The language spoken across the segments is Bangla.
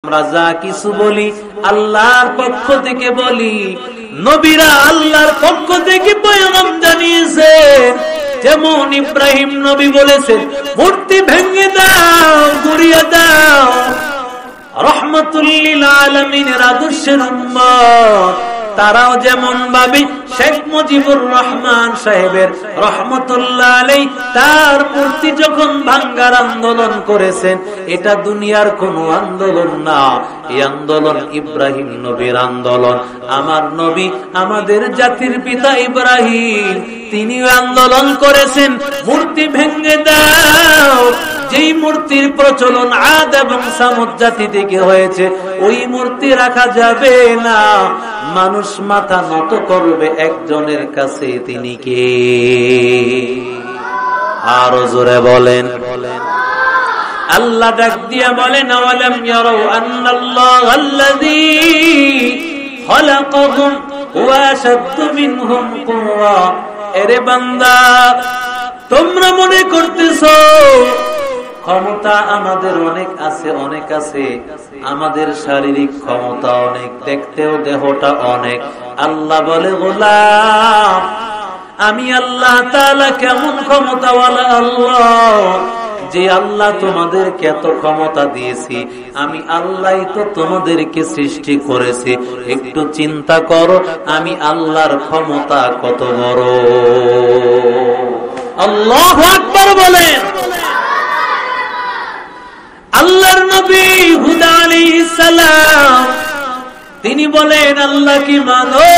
আমরা যা কিছু বলি আল্লাহর পক্ষ থেকে বলি, নবীরা আল্লাহর পক্ষ থেকে পয়গাম জানিয়েছেন। যেমন ইব্রাহিম নবী বলেছেন, মূর্তি ভেঙে দাও, গুড়িয়ে দাও। রহমাতুল লিল আলামিনের আদর্শের উম্মত তারাও যেমন ভাবে শেখ মুজিবুর রহমান সাহেবের রহমতুল্লাহ আলাইহি তার মূর্তি যখন ভাঙ্গার আন্দোলন করেছেন, এটা দুনিয়ার কোন আন্দোলন না, এই আন্দোলন ইব্রাহিম নবীর আন্দোলন। আমার নবী, আমাদের জাতির পিতা ইব্রাহিম, তিনি আন্দোলন করেছেন মূর্তি ভেঙে দাও। যেই মূর্তির প্রচলন আদ এবং সামুদ জাতি থেকে হয়েছে, ওই মূর্তি রাখা যাবে না। মানুষ মাথা নত করবে একজনের কাছে, তিনি কে? আরো জোরে বলেন। আল্লাহ ডাক দিয়া বলেন, আওয়ালাম ইয়ারাউ আন্নাল্লাহাল্লাযী খালাকাহুম ওয়া আশাদ্দু মিনহুম কুওয়া। এরে বান্দা, তোমরা মনে করতেছো ক্ষমতা আমাদের অনেক আছে, অনেক আছে, আমাদের শারীরিক ক্ষমতা অনেক, দেখতেও দেহটা অনেক। আল্লাহ বলে, গোলাম, আমি আল্লাহ তাআলা কেমন ক্ষমতাওয়ালা আল্লাহ, যে আল্লাহ তোমাদেরকে এত ক্ষমতা দিয়েছি। আমি আল্লাহই তো তোমাদেরকে সৃষ্টি করেছি। একটু চিন্তা করো, আমি আল্লাহর ক্ষমতা কত বড়। আল্লাহু আকবার বলেন। আল্লাহর নবী হুদ আলাইহিস সালাম, তিনি বলেন, আল্লাহ কি মানো,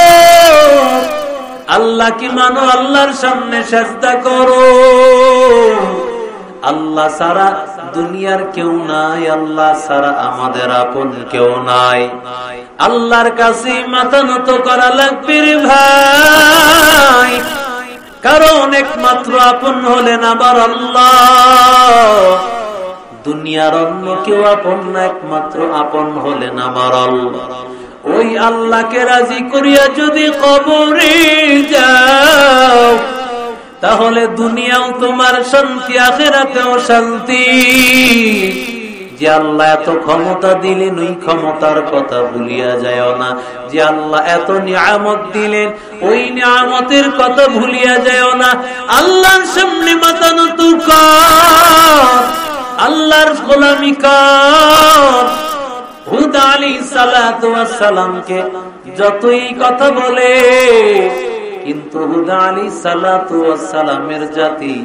আল্লাহ কি মানো, আল্লাহর সামনে সিজদা করো। আল্লাহ ছাড়া দুনিয়ার কেউ নাই, আল্লাহ ছাড়া আমাদের আপন কেউ নাই। আল্লাহর কাছে মাথা নত করা লাগবে রে ভাই, কারণ একমাত্র আপন হলেন আমার আল্লাহ। দুনিয়ার অন্য কেউ আপন না, একমাত্র আপন হলেন আমার আল্লাহ। ওই আল্লাহকে রাজি করিয়া যদি কবরে যাও, তাহলে দুনিয়াও তোমার শান্তি, আখিরাতেও শান্তি। যে আল্লাহ এত ক্ষমতা দিলেন, ওই ক্ষমতার কথা ভুলিয়া যায় না। যে আল্লাহ এত নিয়ামত দিলেন, ওই নিয়ামতের কথা ভুলিয়া যায় না। আল্লাহর সামনে মাথা নত কর, আল্লাহর গোলামি কর। হুদ আলাইহিস সালাতু ওয়াস সালামকে যতই কথা বলে, কিন্তু হুদ আলাইহিস সালাতু ওয়াস সালামের জাতি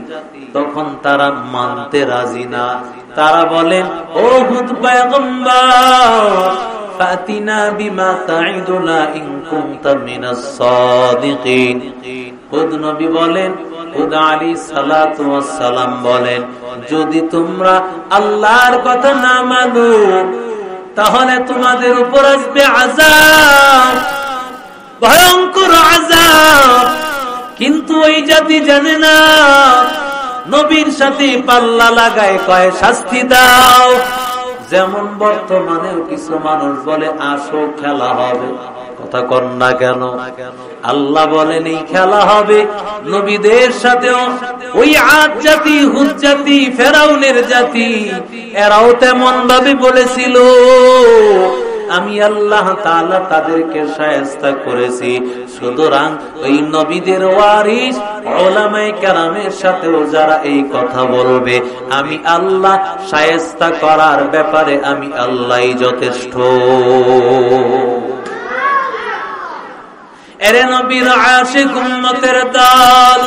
তখন তারা মানতে রাজি না। তারা বলেন, ও হুদ পয়গম্বর, ফাতিনা বিমা তাইদুনা ইন কুনতা মিনাস সাদিকিন। হুদ নবী বলেন, হুদ আলাইহিস সালাতু ওয়াস সালাম বলেন, যদি তোমরা আল্লাহর কথা না মানো, তাহলে তোমাদের উপর আসবে আযাব, ভয়ঙ্কর আযাব। কিন্তু ওই জাতি জানে না, নবীর সাথে পাল্লা লাগায় কয় শাস্তি দাও। যেমন বর্তমানেও কিছু মানুষ বলে, আসো খেলা হবে। কথা কর না কেন? আল্লাহ বলেন এই খেলা হবে। নবীদের সাথেও ওই আদ জাতি, হুদ জাতি, ফেরাউনের জাতি, এরাও তেমন ভাবে বলেছিল। আমি আল্লাহ তাআলা তাদেরকে শায়েস্তা করেছি। সুতরাং ওই নবীদের ওয়ারিস উলামায়ে কেরামের সাথেও যারা এই কথা বলবে, আমি আল্লাহ শায়েস্তা করার ব্যাপারে আমি আল্লাহই যথেষ্ট। এরে নবীর আশিক উম্মতের দল,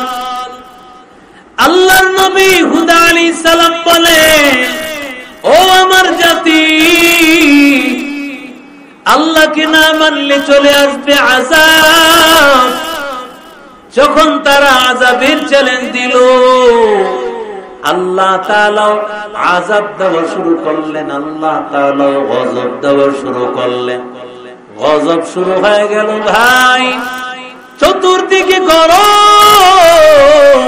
আল্লাহর নবী হুদ আলাইহিস সালাম বলেন, ও আমার জাতি, আল্লাহকে না মানলে চলে আসবে আযাব। যখন তারা আযাবের চ্যালেঞ্জ দিল, আল্লাহ তাআলা আযাব দেওয়া শুরু করলেন, আল্লাহ তাআলা গজব দেওয়া শুরু করলেন। গজব শুরু হয়ে গেল ভাই, চতুর্দিকে গরম,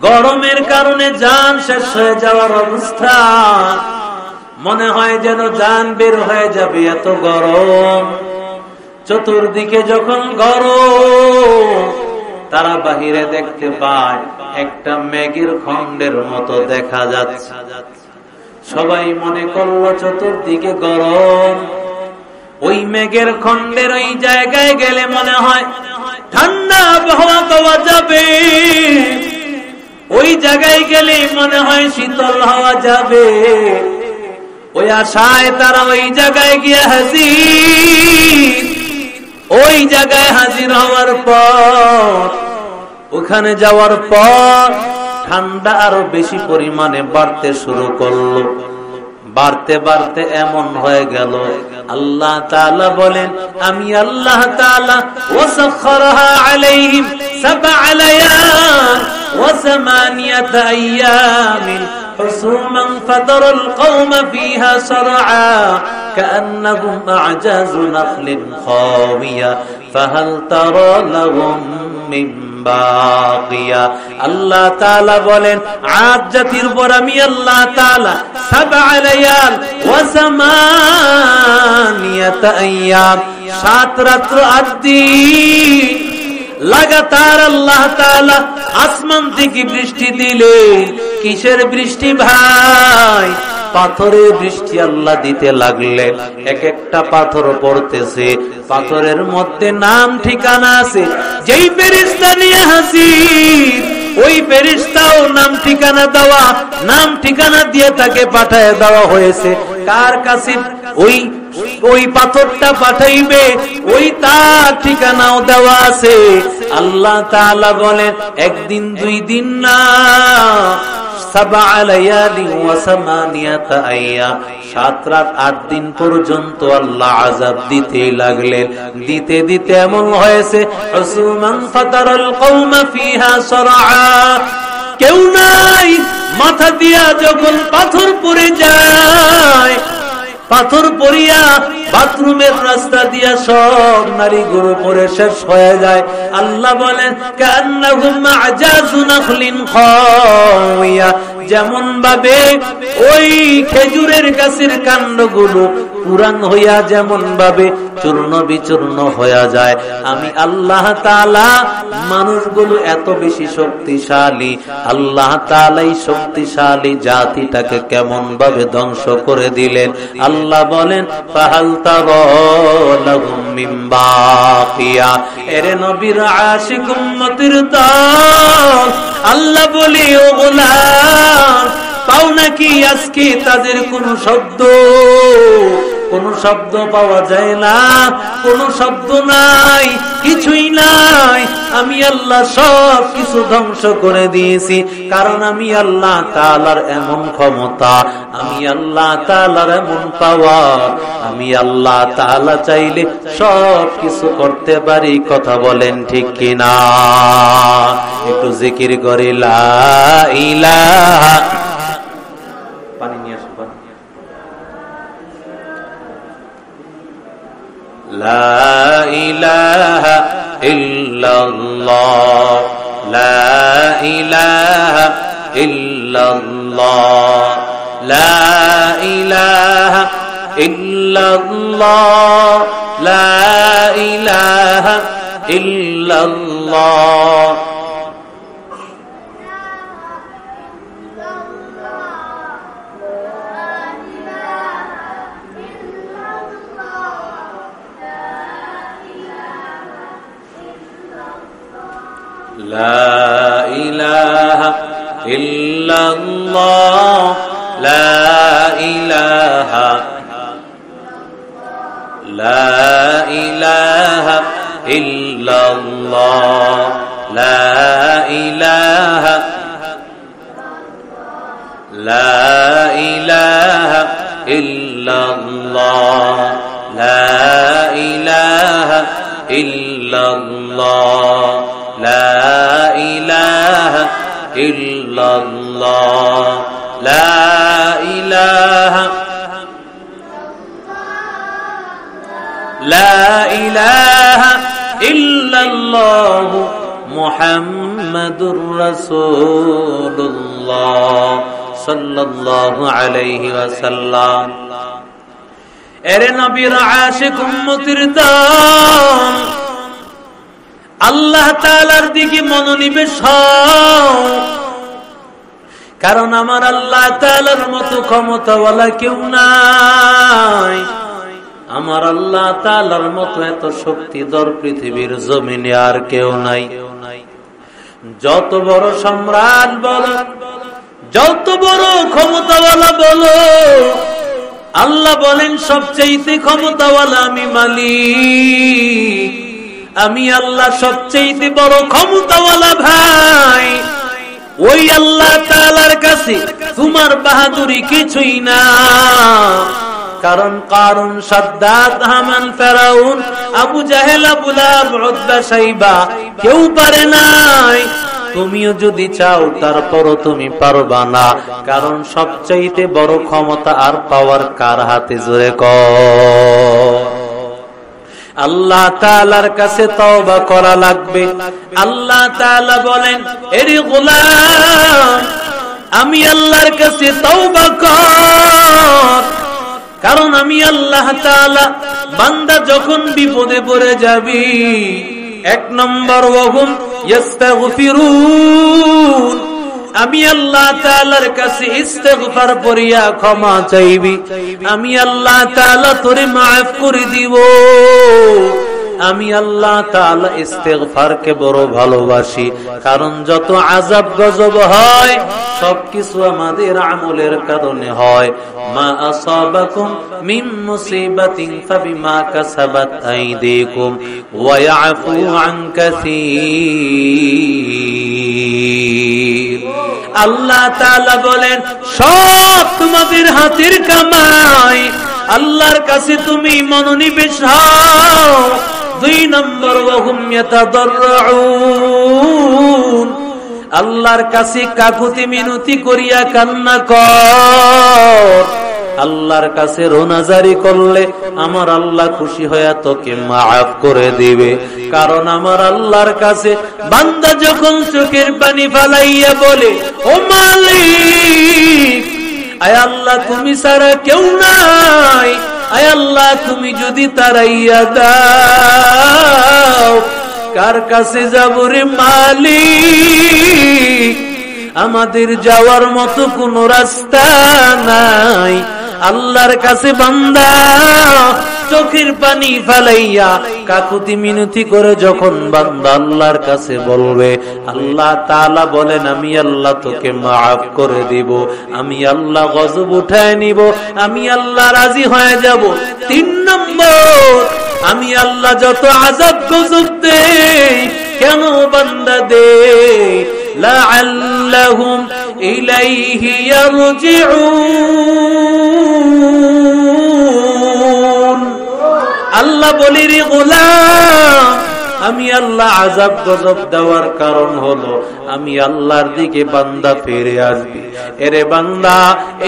গরমের কারণে জান শেষ হয়ে যাওয়ার অবস্থা। মনে হয় যেন জান বের হয়ে যাবে, এত গরম। চতুর্দিকে যখন গরম, তারা বাহিরে দেখতে পায় একটা মেঘের খন্ডের মতো দেখা যাচ্ছে। সবাই মনে করলো চতুর্দিকে গরম। ওই মেঘের খণ্ডের ওই জায়গায় গেলে মনে হয় ঠান্ডা আবহাওয়া পাওয়া যাবে, ওই জায়গায় গেলে মনে হয় শীতল হওয়া যাবে। ওই আশায় তারা ওই জায়গায় গিয়ে হাজির। ওই জায়গায় হাজির হওয়ার পর, ওখানে যাওয়ার পর ঠান্ডা আরো বেশি পরিমাণে বাড়তে শুরু করলো। বাড়তে বাড়তে এমন হয়ে গেল, আল্লাহ তাআলা বলেন, আমি আল্লাহ তাআলা ওয়াসাখখারাহা আলাইহিম সাবআ লায়াল ওয়া সামানিয়াতা আইয়ামিন হুসুমান ফাতারাল কওমা ফিহা সারআ কাআন্নাহুম আ'জাযু নাখলিন খাওয়িয়া ফাহাল তারা লাহুম মিন বাকিয়া। আল্লাহ তাআলা বলেন, আদ জাতির উপর আমি আল্লাহ তাআলা সাবআ লায়াল ওয়া সামানিয়াতা আইয়াম, 7 রাত্র 8 দিন লাগাতার আল্লাহ তাআলা আসমান থেকে বৃষ্টি দিলেন। কিসের বৃষ্টি ভাই? পাথরের বৃষ্টি আল্লাহ দিতে লাগলেন। এক একটা পাথর পড়তেছে, পাথরের মধ্যে নাম ঠিকানা আছে। যেই ফেরেশতা নিয়ে হাজির, ওই ফেরেশতাও নাম ঠিকানা দেওয়া, নাম ঠিকানা দিয়ে তাকে পাঠায় দেওয়া হয়েছে। কার কাছে ওই পাথরটা পাঠাইবে, ওই তার ঠিকানাও দেওয়া আছে। আল্লাহ তাআলা বলেন, একদিন 2 দিন না, 7 লায়ালি ওয়া সামানিয়াতা আইয়াম, 7 রাত 8 দিন পর্যন্ত আল্লাহ আযাব দিতে লাগলেন। দিতে দিতে এমন হয়েছে, হুসুমান ফাতারাল কওমা ফিহা সারআ, কেউ নাই। মাথা দিয়া যখন পাথর পড়ে যায়, পাথর পড়িয়া বাথরুমের রাস্তা দিয়া সব নারী গুলো পরে শেষ হয়ে যায়। আল্লাহ বলেন, কান্নাহুম আ'জাযু নাখলিন খাওয়িয়া, যেমন ভাবে ওই খেজুরের গাছের কাণ্ডগুলো পুরান হইয়া যেমন ভাবে চূর্ণ বিচূর্ণ হয়ে যায়, আমি আল্লাহ তাআলা মানুষগুলো এত বেশি শক্তিশালী, আল্লাহ তাআলাই শক্তিশালী জাতিটাকে কেমন ভাবে ধ্বংস করে দিলেন। আল্লাহ বলেন, ফাহাল তারা লাহুম মিন বাকিয়া। এরে নবীর আশিক উম্মতের দল, আল্লাহ বলে, ও গোলাম, পাও নাকি আজকে তাদের কোনো শব্দ পাওয়া যায় না, কোনো শব্দ নাই, কিছুই নাই। আমি আল্লাহ সব কিছু ধ্বংস করে দিয়েছি, কারণ আমি আল্লাহ তাআলার এমন ক্ষমতা, আমি আল্লাহ তাআলার এমন পাওয়ার, আমি আল্লাহ তাআলা চাইলে সব কিছু করতে পারি। কথা বলেন ঠিক কিনা? একটু জিকির করে লা ইলাহা, পানি নিয়ে আসো, লা ইলাহা ইল্লাল্লাহ, লা ইলাহা ইল্লাল্লাহ, লা ইলাহা ইল্লাল্লাহ, লা ইলাহা ইল্লাল্লাহ। لا إله إلا الله، لا إله، لا إله إلا الله، لا إله، لا إله إلا الله، لا إله إلا الله، لا إله إلا الله، لا إله، لا إله إلا الله محمد رسول الله صلى الله عليه وسلم। এরে নবীর আশিক উম্মতের দল, আল্লাহ তাআলার দিকে মনোনিবেশ হও। কারণ আমার আল্লাহ তাআলার মতো ক্ষমতাওয়ালা কেউ নাই। আমার আল্লাহ তাআলার মতো এত শক্তিধর পৃথিবীর জমিনে আর কেউ নাই। যত বড় সম্রাট বলো, যত বড় ক্ষমতাওয়ালা বলো, আল্লাহ বলেন সবচেয়ে ক্ষমতাওয়ালা আমি মালিক। আমি আল্লাহ সবচেয়ে বড় ক্ষমতাওয়ালা ভাই। ওই আল্লাহ তাআলার কাছে তোমার বাহাদুরি কিছুই না। কারণ কারুন, সাদ্দাত, হামান, ফেরাউন, আবু জাহেল, আবু লাহাব, উতবা, শাইবা কেউ পারে নাই। তুমিও যদি চাও তারপরও তুমি পারবা না। কারণ সবচাইতে বড় ক্ষমতা আর পাওয়ার কার হাতে, জোরে কর। আল্লাহ তাআলার কাছে তওবা করা লাগবে। আল্লাহ তাআলা বলেন, এরে গোলাম, আমি আল্লাহর কাছে তওবা কর। কারণ আমি আল্লাহ তাআলা, বান্দা যখন বিপদে পড়ে যাবি, এক নম্বর ওয়াহুম ইস্তাগফিরুন, আমি আল্লাহ তাআলার কাছে ইস্তিগফার করিয়া ক্ষমা চাইবি। আমি আল্লাহ তাআলা তোরে মাফ করে দিব। আমি আল্লাহ তাআলা ইস্তিগফারকে বড় ভালোবাসি। কারণ যত আযাব গজব হয় সবকিছু আমাদের আমলের কারণে হয়। মা আসাবাকুম মিন মুসিবাতিন ফাবিমা কাসাবাত আইদিকুম ওয়া ইয়াফু আন কাসীর। আল্লাহ তাআলা বলেন, সব তোমাদের হাতের কামাই। আল্লাহর কাছে তুমি মনোনিবেশ হও। দুই নম্বর ওয়াহুম ইয়াতাদাররুন, আল্লাহর কাছে কাকুতি মিনতি করিয়া কান্না কর। আল্লাহর কাছে রোনাজারি করলে আমার আল্লাহ খুশি হয়ে তোকে মাফ করে দিবে। কারণ আমার আল্লাহর কাছে বান্দা যখন চোখের পানি ফালাইয়া বলে, ও মালিক, আয় আল্লাহ তুমি ছাড়া কেউ নাই, আয় আল্লাহ তুমি যদি তারাইয়া দাও, কার কাছে যাব রে মালিক? আমাদের যাওয়ার মতো কোনো রাস্তা নাই। আল্লাহর কাছে বান্দা চোখের পানি ফালাইয়া কাকুতি মিনতি করে যখন বান্দা আল্লাহর কাছে বলবে, আল্লাহ তাআলা বলেন, আমি আল্লাহ তোকে মাফ করে দিব। আমি আল্লাহ গজব উঠায় নিব। আমি আল্লাহ রাজি হয়ে যাব। তিন নম্বর, আমি আল্লাহ যত আযাব গজব দেই কেন বান্দা দেই, লাআল্লাহুম ইলাইহি ইয়ারজিউন। আল্লাহ বলি, রে গোলাম, আমি আল্লাহ আযাব গজব দেওয়ার কারণ হলো আমি আল্লাহর দিকে বান্দা ফিরে আসবে। এরে বান্দা,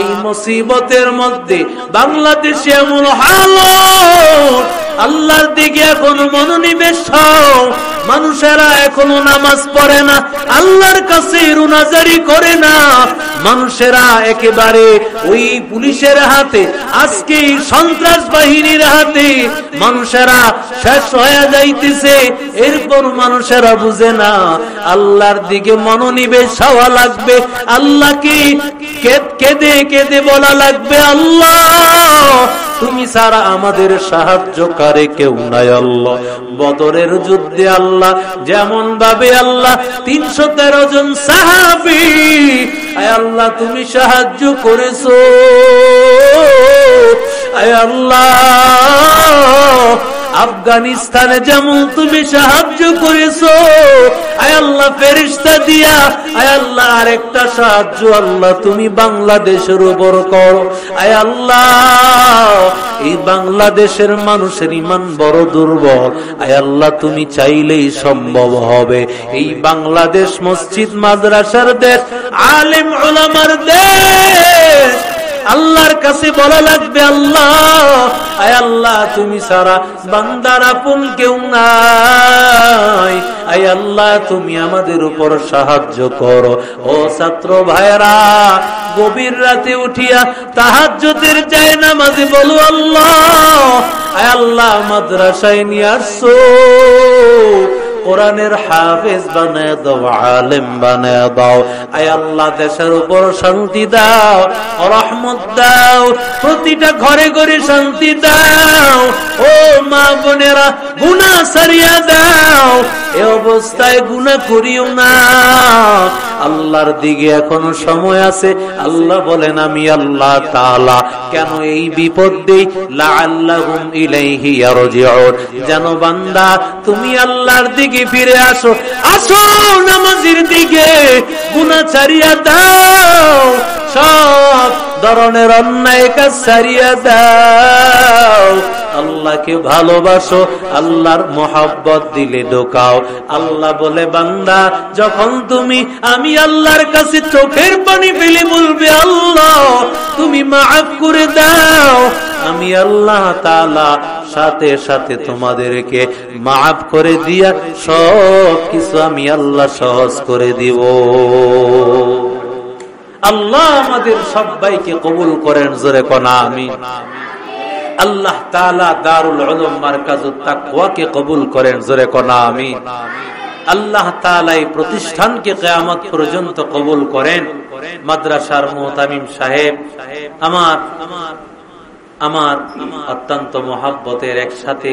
এই মুসিবতের মধ্যে বাংলাদেশে এমন হালত, আল্লাহর দিকে এখনো মনোনিবেশ হও। মানুষেরা এখনো নামাজ পড়ে না, আল্লাহর কাছে রুনাজারি করে না। মানুষেরা একেবারে ওই পুলিশের হাতে, আজকে সন্ত্রাস বাহিনীর হাতে মানুষেরা শেষ হয়ে যাইতেছে। এরপর মানুষেরা বুঝে না আল্লাহর দিকে মনোনিবেশ হওয়া লাগবে। আল্লাহকে কেঁদে কেঁদে বলা লাগবে, আল্লাহ তুমি ছাড়া আমাদের সাহায্যকারী কেউ নাই। আল্লাহ বদরের যুদ্ধে আল্লাহ যেমন ভাবে আল্লাহ 313 জন সাহাবী, আয় আল্লাহ তুমি সাহায্য করেছো। আয় আল্লাহ আফগানিস্তানে যেমন তুমি সাহায্য করেছো, আয় আল্লাহ ফেরেশতা দিয়া, আয় আল্লাহ আরেকটা সাহায্য আল্লাহ তুমি বাংলাদেশের উপর করো। আয় আল্লাহ এই বাংলাদেশের মানুষের ঈমান বড় দুর্বল, আয় আল্লাহ তুমি চাইলেই সম্ভব হবে। এই বাংলাদেশ মসজিদ মাদ্রাসার দেশ, আলেম উলামার দেশ। আল্লাহর কাছে বলা লাগবে, আল্লাহ আয় আল্লাহ তুমি ছাড়া বান্দার আপন কেউ নাই। আয় আল্লাহ তুমি আমাদের উপর সাহায্য করো। ও ছাত্র ভাইরা, গভীর রাতে উঠিয়া তাহাজ্জুদের জায়নামাজে বলো, আল্লাহ আয় আল্লাহ মাদ্রাসায় নিয়ে আসছো, কোরআনের হাফেজ বানায় দাও, আলেম বানায় দাও। আয় আল্লাহ দেশের উপর শান্তি দাও, রহমত দাও, প্রতিটা ঘরে ঘরে শান্তি দাও। ও মা বোনেরা, গুনাহ ছাড়িয়া দাও, এ অবস্থায় গুনাহ করিও না। আল্লাহর দিকে এখনো সময় আছে। আল্লাহ বলেন আমি আল্লাহ তাআলা কেন এই বিপদ দেই, লাআল্লাহুম ইলাইহি ইয়ারজিউন, যেন বান্দা তুমি আল্লাহর দিকে ফিরে আসো। আসো নামাজের দিকে, গুনাহ ছাড়িয়া দাও, সব ধরনের অন্যায় কাজ ছাড়িয়া দাও, আল্লাহকে ভালোবাসো, আল্লাহর মোহাব্বত দিলে ঢোকাও। আল্লাহ বলে বান্দা যখন তুমি আমি আল্লাহর কাছে চোখের পানি ফেলে বলবে আল্লাহ তুমি মাফ করে দাও, আমি আল্লাহ তাআলা সাথে সাথে তোমাদেরকে মাফ করে দিয়া সব কিছু আমি আল্লাহ সহজ করে দিব। আল্লাহ আমাদের সবাইকে কবুল করেন, জোরে কোনা আমিন। আল্লাহ তাআলা দারুল উলুম মারকাজুত তাকওয়াকে কবুল করেন, জোরে কোনা আমিন। আল্লাহ তাআলা এই প্রতিষ্ঠানকে কিয়ামত পর্যন্ত কবুল করেন। মাদ্রাসার মুহতামিম সাহেব আমার অত্যন্ত মহব্বতের একসাথে